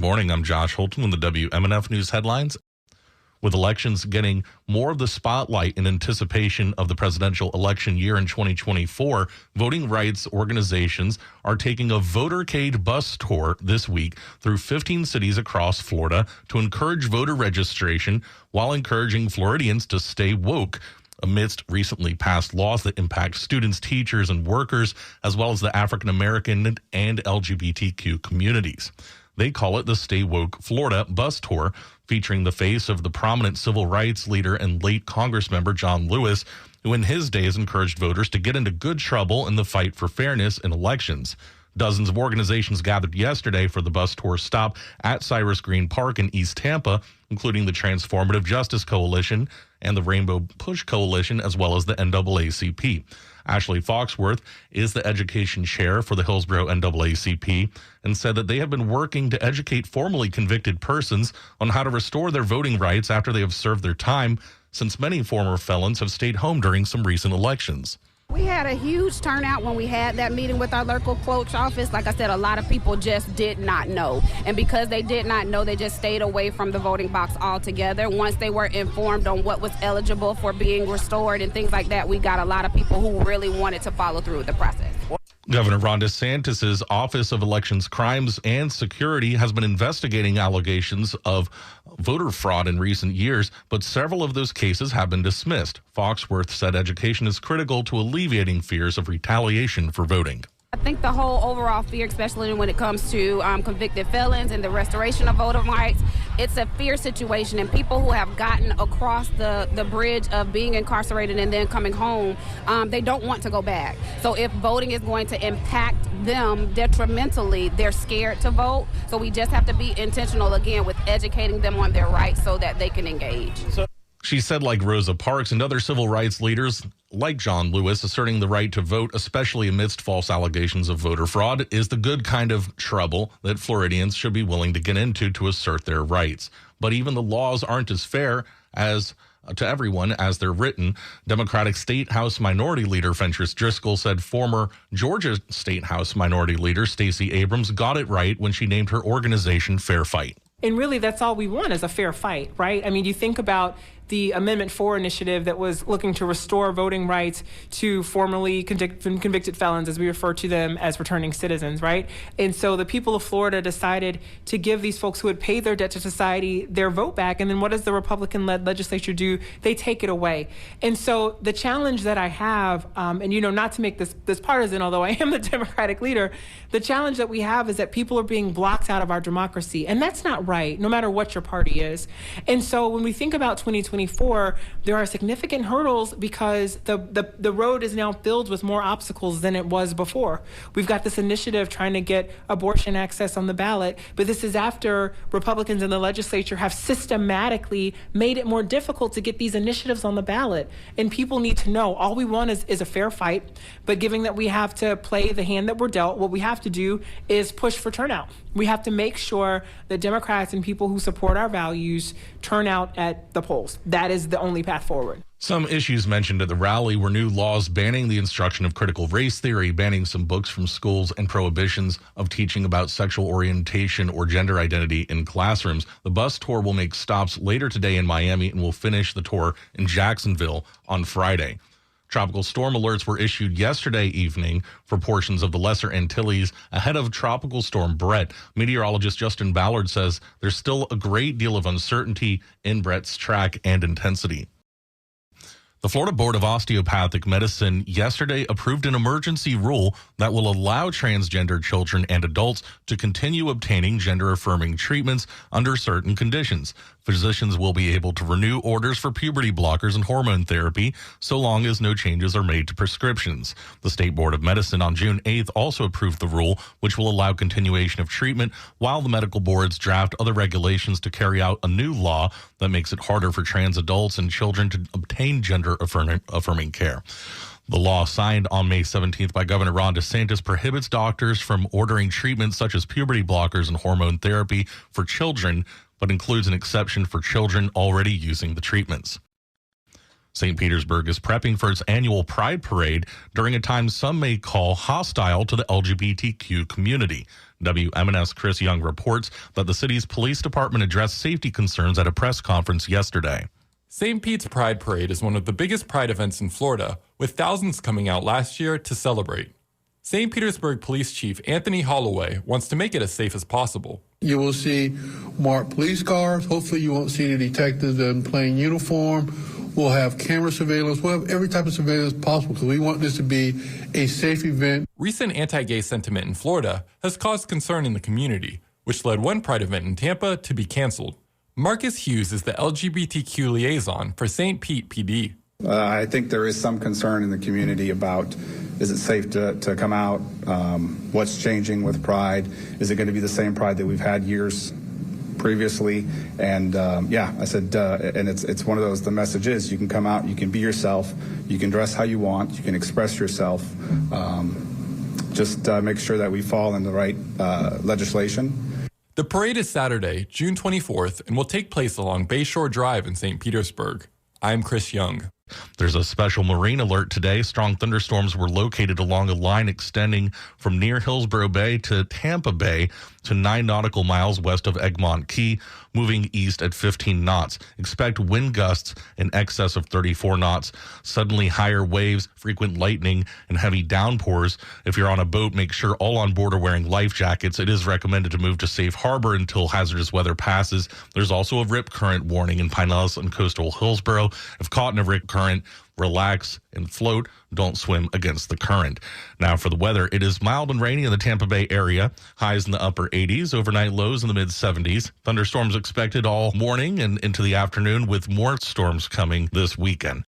morning. I'm Josh Holton with the WMNF News headlines. With elections getting more of the spotlight in anticipation of the presidential election year in 2024, voting rights organizations are taking a votercade bus tour this week through 15 cities across Florida to encourage voter registration while encouraging Floridians to stay woke amidst recently passed laws that impact students, teachers, and workers, as well as the African American and LGBTQ communities. They call it the Stay Woke Florida Bus Tour, featuring the face of the prominent civil rights leader and late Congress member John Lewis, who in his days encouraged voters to get into good trouble in the fight for fairness in elections. Dozens of organizations gathered yesterday for the bus tour stop at Cyrus Green Park in East Tampa, including the Transformative Justice Coalition and the Rainbow Push Coalition, as well as the NAACP. Ashley Foxworth is the education chair for the Hillsborough NAACP and said that they have been working to educate formerly convicted persons on how to restore their voting rights after they have served their time, since many former felons have stayed home during some recent elections. We had a huge turnout when we had that meeting with our local clerk's office. Like I said, a lot of people just did not know. And because they did not know, they just stayed away from the voting box altogether. Once they were informed on what was eligible for being restored and things like that, we got a lot of people who really wanted to follow through with the process. Governor Ron DeSantis' Office of Elections Crimes and Security has been investigating allegations of voter fraud in recent years, but several of those cases have been dismissed. Foxworth said education is critical to alleviating fears of retaliation for voting. I think the whole overall fear, especially when it comes to convicted felons and the restoration of voting rights, it's a fear situation, and people who have gotten across the bridge of being incarcerated and then coming home, they don't want to go back. So if voting is going to impact them detrimentally, they're scared to vote. So we just have to be intentional, again, with educating them on their rights so that they can engage. She said, like Rosa Parks and other civil rights leaders like John Lewis, asserting the right to vote, especially amidst false allegations of voter fraud, is the good kind of trouble that Floridians should be willing to get into to assert their rights. But even the laws aren't as fair as to everyone as they're written. Democratic State House Minority Leader Fentress Driscoll said former Georgia State House Minority Leader Stacey Abrams got it right when she named her organization Fair Fight. And really, that's all we want is a fair fight, right? I mean, you think about the Amendment 4 initiative that was looking to restore voting rights to formerly convicted felons, as we refer to them as returning citizens, right? And so the people of Florida decided to give these folks who had paid their debt to society their vote back. And then what does the Republican-led legislature do? They take it away. And so the challenge that I have, and, not to make this partisan, although I am the Democratic leader, the challenge that we have is that people are being blocked out of our democracy. And that's not right, no matter what your party is. And so when we think about 2024, there are significant hurdles because the road is now filled with more obstacles than it was before. We've got this initiative trying to get abortion access on the ballot, but this is after Republicans in the legislature have systematically made it more difficult to get these initiatives on the ballot. And people need to know all we want is a fair fight, but given that we have to play the hand that we're dealt, what we have to do is push for turnout. We have to make sure that Democrats and people who support our values turn out at the polls. That is the only path forward. Some issues mentioned at the rally were new laws banning the instruction of critical race theory, banning some books from schools, and prohibitions of teaching about sexual orientation or gender identity in classrooms. The bus tour will make stops later today in Miami and will finish the tour in Jacksonville on Friday. Tropical storm alerts were issued yesterday evening for portions of the Lesser Antilles ahead of Tropical Storm Brett. Meteorologist Justin Ballard says there's still a great deal of uncertainty in Brett's track and intensity. The Florida Board of Osteopathic Medicine yesterday approved an emergency rule that will allow transgender children and adults to continue obtaining gender-affirming treatments under certain conditions. Physicians will be able to renew orders for puberty blockers and hormone therapy so long as no changes are made to prescriptions. The State Board of Medicine on June 8th also approved the rule, which will allow continuation of treatment while the medical boards draft other regulations to carry out a new law that makes it harder for trans adults and children to obtain gender-affirming care. The law signed on May 17th by Governor Ron DeSantis prohibits doctors from ordering treatments such as puberty blockers and hormone therapy for children, but includes an exception for children already using the treatments. St. Petersburg is prepping for its annual Pride Parade during a time some may call hostile to the LGBTQ community. WMNF's Chris Young reports that the city's police department addressed safety concerns at a press conference yesterday. St. Pete's Pride Parade is one of the biggest pride events in Florida, with thousands coming out last year to celebrate. St. Petersburg Police Chief Anthony Holloway wants to make it as safe as possible. You will see marked police cars. Hopefully you won't see the detectives in plain uniform. We'll have camera surveillance. We'll have every type of surveillance possible because we want this to be a safe event. Recent anti-gay sentiment in Florida has caused concern in the community, which led one Pride event in Tampa to be canceled. Marcus Hughes is the LGBTQ liaison for St. Pete PD. I think there is some concern in the community about, is it safe to come out? What's changing with Pride? Is it going to be the same Pride that we've had years previously? And I said, and it's one of those, the message is you can come out, you can be yourself, you can dress how you want, you can express yourself. Just make sure that we fall in the right legislation. The parade is Saturday, June 24th, and will take place along Bayshore Drive in St. Petersburg. I'm Chris Young. There's a special marine alert today. Strong thunderstorms were located along a line extending from near Hillsborough Bay to Tampa Bay to 9 nautical miles west of Egmont Key, moving east at 15 knots. Expect wind gusts in excess of 34 knots, suddenly higher waves, frequent lightning, and heavy downpours. If you're on a boat, make sure all on board are wearing life jackets. It is recommended to move to safe harbor until hazardous weather passes. There's also a rip current warning in Pinellas and coastal Hillsborough. If caught in a rip current, relax and float. Don't swim against the current. Now for the weather, it is mild and rainy in the Tampa Bay area. Highs in the upper 80s, overnight lows in the mid 70s. Thunderstorms expected all morning and into the afternoon, with more storms coming this weekend.